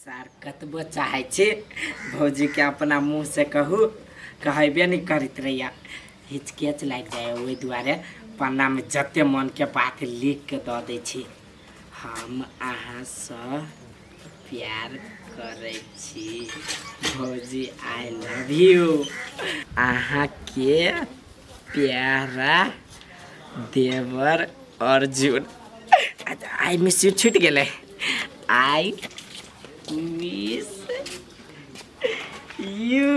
सार कतबो चाहे छे भौजी के अपना मुँह से कहू कहबे नहीं करत रहिया हिचकेच लग जाए वही दुआरे पन्ना में जते मन के बात लिख के दे दे छी। हम अहाँ से प्यार करे छी भौजी आई लव यू अहाँ के प्यारा देवर अर्जुन। आई मिस यू छूट गए I miss you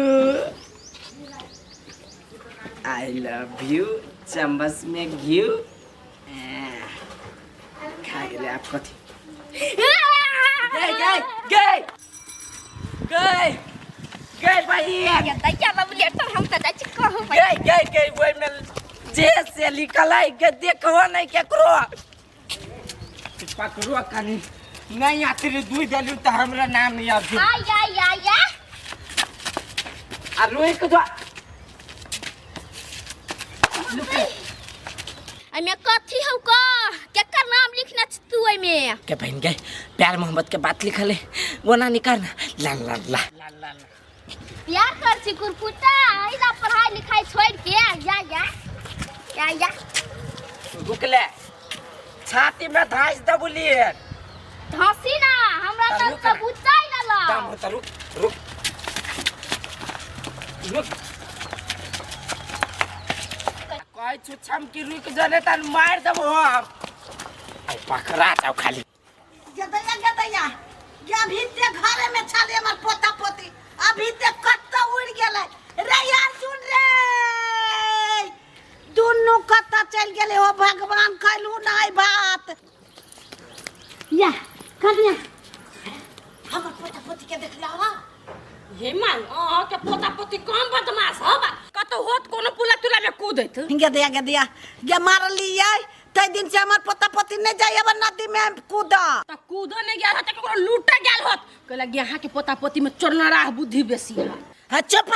I love you चम्मच में घी खा गए आप कथी गए गए गए गए गए भाई गए गए गए वो में जे से निकल आई के देखो नहीं केकरो पकड़ो कनी नहीं आती रे दूध दलू तो हमरा नाम नहीं आती आ रोई के दो मैं कथी हूँ का केकर नाम लिखना छ तू ए में के बहन गए प्यार मोहब्बत के बात लिखले वो ना निकाल ला ला ला ला ला प्यार कर छी कुरकुटा इधर पढ़ाई लिखाई छोड़ के या रुक ले छाती में धांस दबुलिए धसी ना हमरा त कबूतर ना ला दाम होता रुक रुक रुक कोई छुछम की रुक जाने तन मार दबो हम आई पकड़ा जाओ खाली गदैया या अभी ते घरे में छाले हमर पोता पोती अभी ते कत्ता उड़ गेले रे यार सुन रे दुनु कत्ता चल गेले हो भगवान कहलू नहीं बात या कनिया हमर पोता पोती के देखला हो हे मान के पोता पोती कम बदमाश हबा कतो होत कोनो पुला तुला में कूदत गदिया ये मार लिये तै दिन से हमर पोता पोती नहीं जाय अब नदी में कूदा त कूदो ने गेल होत कोनो लूटा गेल होत कहला यहाँ के पोता पोती में चोरना राह बुद्धि बेसी है चुप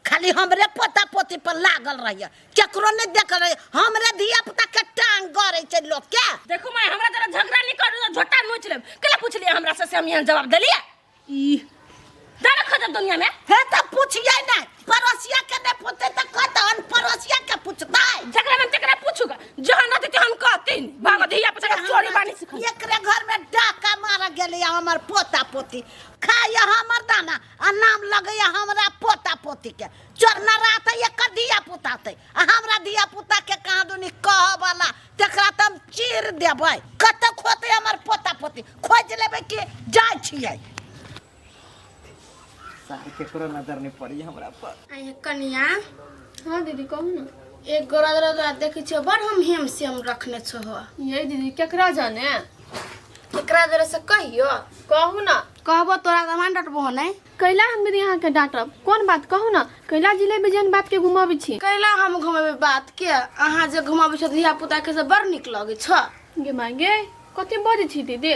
खाली हमरे पोता पोती पर लागल रहिए केकरो नहीं देख रहे हमरे धिया पुता के टांग गरे छै लोग के देखो मैं हमरा जरा झगड़ा नहीं करू तो झोटा नोच लेब केला पूछलिए हमरा से हम यहाँ जवाब देलिए ई दादा खजा दुनिया में है त पूछिए नहीं पड़ोसिया के नहीं पूछते त कतन पड़ोसिया के पूछता है झगड़ा में तेकरा पूछूगा जहां न देते हम कहते भागो धिया पुता के चोरी बानी सिखा एकरे घर में डाका मारा गेले हमर पोता पोती खाया हमर दाना आ नाम लगैया हमरा पोता पोती के चोरना रात एक धिया पुता थे आ हमरा धिया पुता के कहां दुनी कह वाला तेकरा त हम चीर देबै कत खोते हमर पोता पोती खोज लेबै कि जाय छियै सार केकरो नजर नहीं पड़ी हमरा पर आई कनिया हां दीदी कहू ना एक गोरा देखे छ बड़ हम हेम से हम रखने छ हो ये दीदी केकरा जाने एकरा जरा से कहियो कहू ना कहबो तोरा दमान डटबो नहीं कैला हम दीदी यहाँ के डांटब कौन बात कहू ना कैला जिले में जन बात के घुमाबी छी कैला हम घुमाबे बात के अहाँ जे घुमाबे छ धिया पुता के से बड़ निक लगे छ गे मांगे कथि बजे छी दीदी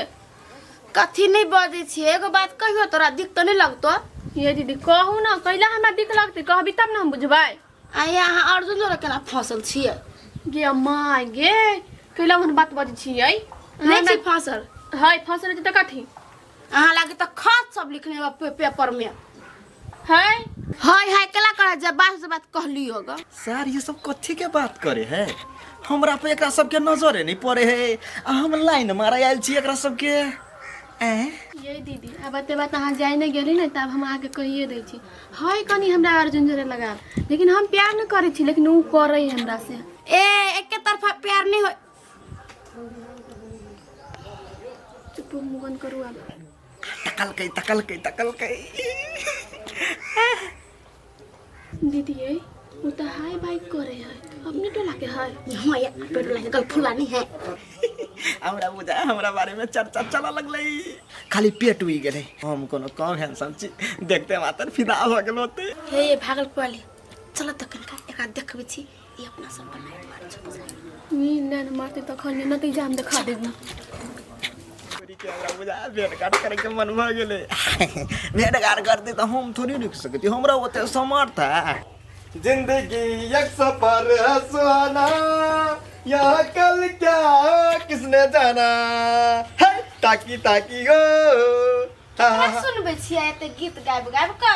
कथी नहीं बजे छी एगो बात कहियो तोरा दिक तो नहीं लगतो ये दीदी कहू ना कैला हमरा दिक लगते कहबी तब ना हम बुझबै आ यहाँ अर्जुन जरा केना फसल छिए गे अम्मा गे कैला हम बात बजे छियै नहीं छी फसल है फसल त कथि अहाँ लागे त खत सब लिखने बा पेपर में है हाय केला कर जब बात कहली होगा सर ये सब कथी के बात करे है हमरा पे एकरा सब के नजर नहीं पड़े है हम लाइन मारा आयल छी एकरा सब के ये दीदी अब बात अहाँ जाय नहीं गेली ना तब हम आके कहिए दै छी है कनी हमरा अर्जुन जरे लगा लेकिन हम प्यार नहीं करे छी लेकिन उ करे हमरा से एक के तरफा प्यार नहीं हो चुप मुगन करू अब तकल कई दीदी ये वो तो हाय बाइक करे है अपने टोला के है हमारे पेट लगे कल फुलानी है हमरा बुझा हमरा बारे में चर्चा चला लगलई खाली पेट हुई गेले हम कोनो कम हैंडसम छी देखते मातर फिदा हो गेल होते हे भागलपुर वाली चलो तो कनका एक देखबे छी ये अपना सब बनाए मार छप नी न मारते तो खन नतीजा हम दिखा देब के हमरा बुझा भेट घाट करे के मन भ गेले भेट घाट करते तो हम थोड़ी रुक सकती हमरा ओते समर्थ है जिंदगी एक सफर है सुहाना यहाँ कल क्या किसने जाना है ताकी ताकी हो सुनबे छियै एते गीत गाबि गाबि का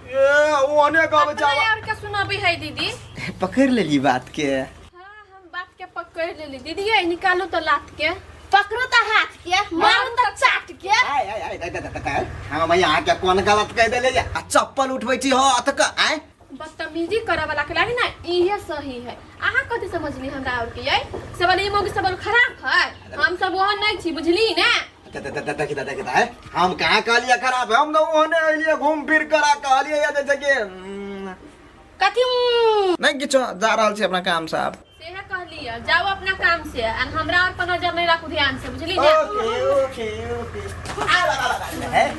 ए ओने गावे अपना जावा और के सुनाबी है दीदी। पकड़ लेली बात के हाँ हम बात के पकड़ लेली दीदी। ये निकालो तो लात के। पकड़ो त हाथ के मारो त चाट के आय आय आय हम यहाँ क्या कौन गलत कह देले या आ चप्पल उठबै छी हाथ का आय बदतमीजी करे वाला के लागी ना इहे सही है। अहाँ कथि समझली हमरा और के ये सबल ई मोगी सबल खराब है। हम सब वहां नहीं छी बुझली ना। हम कहाँ कहलिए खराब है हम तो ओने अइलिए घूम फिर करा कहलिए या जैसे कि कथि नहीं किछो जा रहल छी अपना काम साहब सेहे कहली है, जाओ अपना काम से और हमरा और पर नजर नहीं रखू ध्यान से बुझली ना। ओके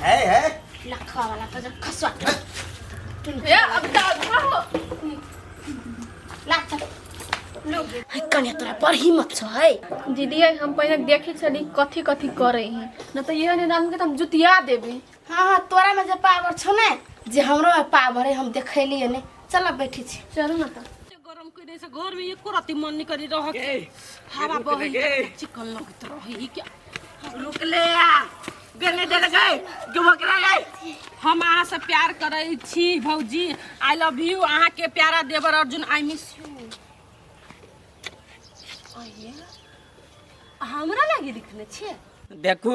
है लखा वाला तो खसवा ए अब जाओ लाच कन्या तोरा पर हिम्मत छ है दीदी हम पहले देखे छली कथी कथी करे हैं न तो ये ने डाल के हम जुतिया देबे। हाँ तोरा में जे पावर छ ना जे हमरो में पावर है हम देखैलिए ने चल बैठी छी चलो ना तो गरम करे से घर में एको राती मन नहीं करी रह के हवा बहे चिकन लगत रही क्या रुक ले गने दे गए जुमक गए। हम अहाँ से प्यार करे छी भौजी। I love you. अहाँ के प्यारा देवर अर्जुन आई मिस यू। हमरा लागे लिखने छिए। देखो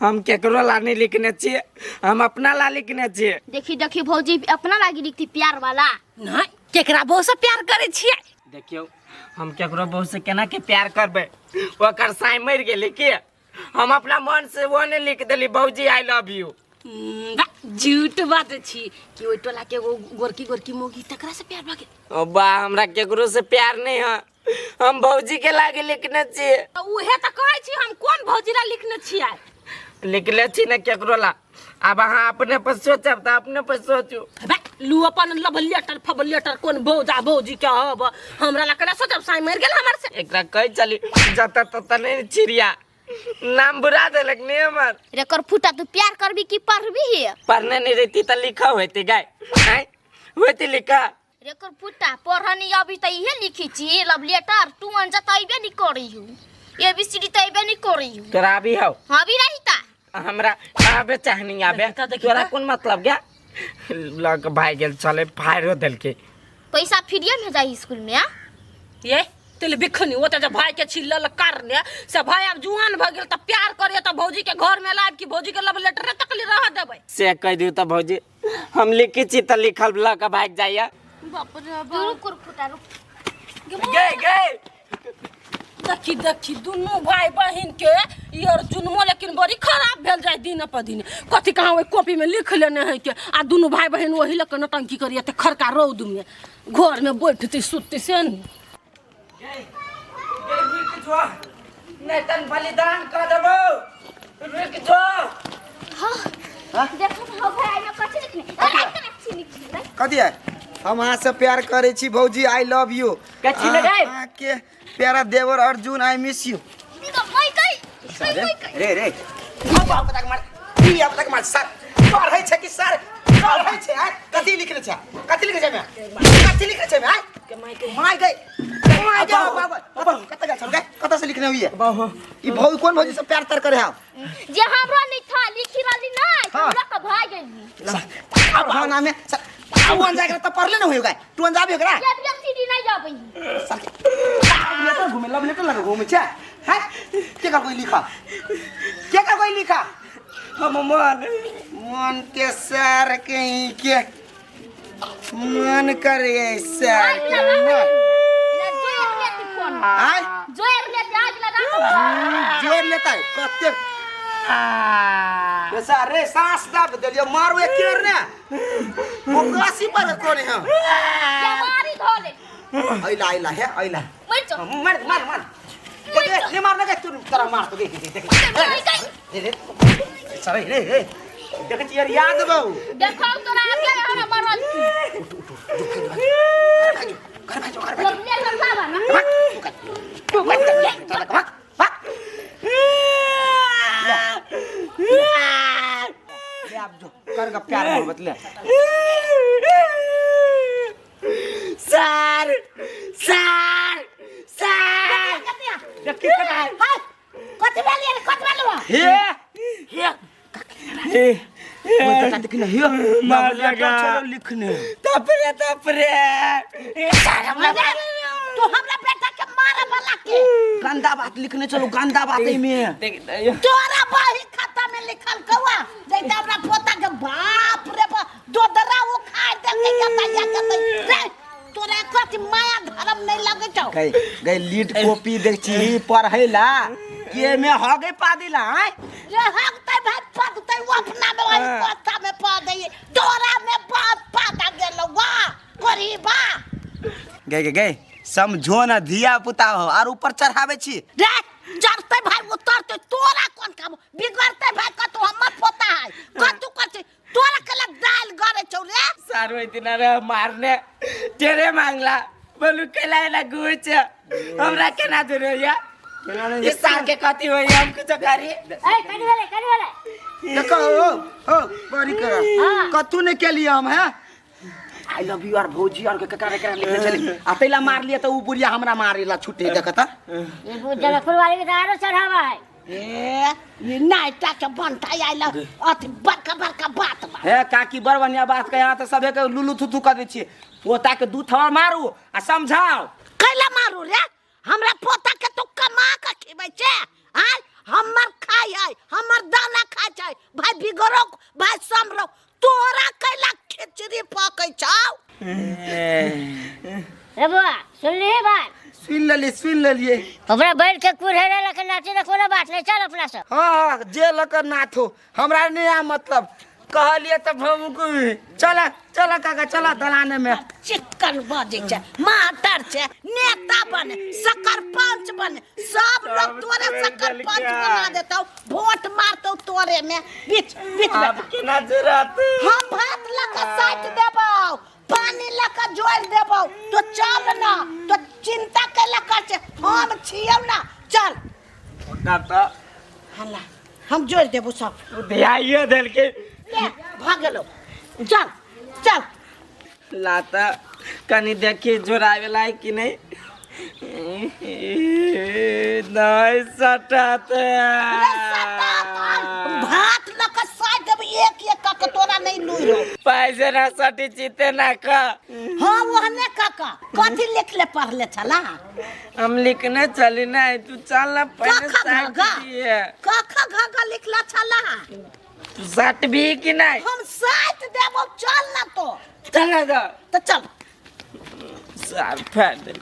हम केकरो ला नहीं लिखने छिए हम अपना ला लिखने छिए। देखी देखी भौजी अपना लागी लिखती प्यार वाला नहीं केकरा बहुत से प्यार करे छिए। देखियो हम केकरो बहु से केना के प्यार करबे ओकर साई मर गेली के हम अपना मन से वो ने लिख देली भौजी आई लव यू। झूठ बात छी कि ओइ टोला के वो गोरकी गोरकी मोगी तकरा से प्यार भागे। ओ बा हमरा केकरो से प्यार नहीं है हम भौजी के लागे लिखने छिए। उहे त कहै छी हम कोन भौजी ला लिखने छिए। लिखले छी न केकरो ला अब अहाँ अपने पर सोचब त अपने पर सोचू। लू अपन लव लेटर फब लेटर कोन भौजा भौजी के हब हमरा ला कला सोचब साई मर गेल हमर से। एकरा कह चली जता तता नहीं चिड़िया नाम बुरा देलक नहीं हमर। रेकर फुटा तू प्यार करबी की पढ़बी है पढ़ने नहीं रहती त लिखा होती गाय हैं होती लिखा रेकर फुटा पढ़नी अभी त इहे लिखी छी लव लेटर तू अनजा तइबे नहीं करी हूं एबीसीडी तइबे नहीं करी हूं तोरा भी हो हां भी रहीता हमरा आबे चाह नहीं आबे तोरा कौन मतलब क्या लग भाई गेल चले फायरो देल के पैसा फ्रीए में जाई स्कूल में ये तेल बिखनी ओते जे भाई के छिलल करने से भाई अब जुआन भ गेल त प्यार करे त भौजी के घर में लाइब कि भौजी के लव लेटर तक ले रह देबै से कह दियो त भौजी हम लिखी छी त लिखल ल के भाग जाइया। बाप रे रुक फुटा रुक गए गए देखी देखी दुनू भाई बहिन के ई अर्जुनमो लेकिन बड़ी खराब भेल जाय दिन पर दिन कथी कहाँ ओइ कॉपी में लिख लेने है के आ दुनू भाई बहिन वही लक नटंकी करिए त खरका रौद में घर में बैठते सुतते से नहीं तन बलिदान कर देबो रुक जो। हां देखो हो भाई में कथि लिखनी कथी है हम अहाँ से प्यार करे छी भौजी आई लव यू। कथी लगाई के प्यारा देवर अर्जुन आई मिस यू। तो कोई कोई रे अब तक मार ई अब तक मार सर पढ़ै छै कि सर पढ़ै छै आ कथी लिखले छै मैं कथी लिखले छै मैं माय गई बाबा कत जा छल गए कत से लिखने हुई है ई भौ कौन भौजी से प्यार तर करे हां जे हमरा नहीं था लिखी रहली नहीं हमरा का भाई गई अब हां नाम है तू अन जाकर त पढ़ले न होई गए तू अन जाबे ओकरा एबीसीडी नहीं जाबई लेटर घूमे लव लेटर लगा घूमे छै हैं के का कोई लिखा हम मन के सर कहीं के मन करे सर के मन आय जोर लेते आज लगा जोर लेता है कते ऐसा रे सांस दब देलियो मारो एक केर ने वो कासी पर कोने है ये मारी धोले आइला है आइला मर ले मार लगे तू तेरा मार तो देख रे सरे रे देख यार याद बाबू देखो तोरा आगे हम मरल घर भाई लगने कर बाबा ना ले आप जो कर का प्यार मोहब्बत ले सर सर सर देख कत है कथि भेलिए हे बेटा देखना हियो मार लेटर लगा। छोड़ो लिखने तपरे तपरे ए सारा तू हमरा बेटा के मारे वाला के गंदा बात लिखने चलो गंदा बात है में देख दयो तोरा बही खाता में लिखल कौआ जैसे हमरा पोता के बाप रे बाप दोदरा वो खा दे के कतैया रे तोरा कथि माया धर्म नहीं लगे छौ गई लीड कॉपी देख छी पढ़ैला के में हो गई पादिला हैं रे हकतै भाई पदतै वो अपना में वाली पोता में पा दे तोरा में बात पाता गेलो वा गरीबा गई समझो ना धिया पुता हो और ऊपर चढ़ावे छी रे जरते भाई उतरते तोरा कौन काम बिगड़ते भाई का तो हमर पोता है कतु करते तोरा के लग दाल गरे छौ रे सारो इतना रे मारने तेरे मांगला बोलू केला ना गुच हमरा केना दुरो या ये साल के कथी होई हम कुछ करी ए कनी वाले देखो हो बड़ी कर कतु ने के लिए हम है आई लव यू और भौजी और के करे करे लिखे चले अतेला मार लिया तो ऊ बुढ़िया हमरा मारेला छुटे देखता ये बुझला फुलवारी के दारो चढ़ावा है ए ये नाइटा के बनता आइला अति बड़का बड़का बात बा हे काकी बड़ बढ़िया बात कह यहाँ तो सबे के लुलु थुथु कर दे छी पोता के दू थवा मारू आ समझाओ कैला मारू रे हमरा पोता के तू कमा के खिबै छे आय हमर खाय है हमर दाना खाय छै भाई बिगरो भाई समरो तोरा कैला खिचड़ी पकै छौ रे बुआ सुन ले बात सुन लेलिए हमरा बैठ के कुरहरा लख नाचे न कोनो बात नहीं चल अपना सब हाँ जे लकर नाथो हमरा नया मतलब कहलिए तो भमकु चला चला काका चला दलाने में चिकन बजे छे माटर छे नेता बने सरपंच बने सब लोग तोरे सरपंच बना देतौ वोट मारतौ तोरे में बीच बीच में अब केना जरूरत हम भात लका साइट देबौ पानी लका जोड़ देबौ तो चल ना तो चिंता के लका छे हम छियौ ना चल ना तो हल्ला हम जोड़ देबौ सब ध्याइए देल के ले भाग गेलो चल चल लाता कनी देखी जोरावेला है कि नहीं नहीं सटाते भात लका साइट देब एक एक का तोरा नहीं लुइरो पैसे ना सटी जीते ना का हां वहने काका कथि लिखले पढ़ले छला हम लिखने चली ना तू चल ना पहले काका साइड घाघा दिए काका घाघा लिखला छला तू सट भी कि नहीं हम साइट देबो चल ना तो चल ना तो चल सार फेंक दे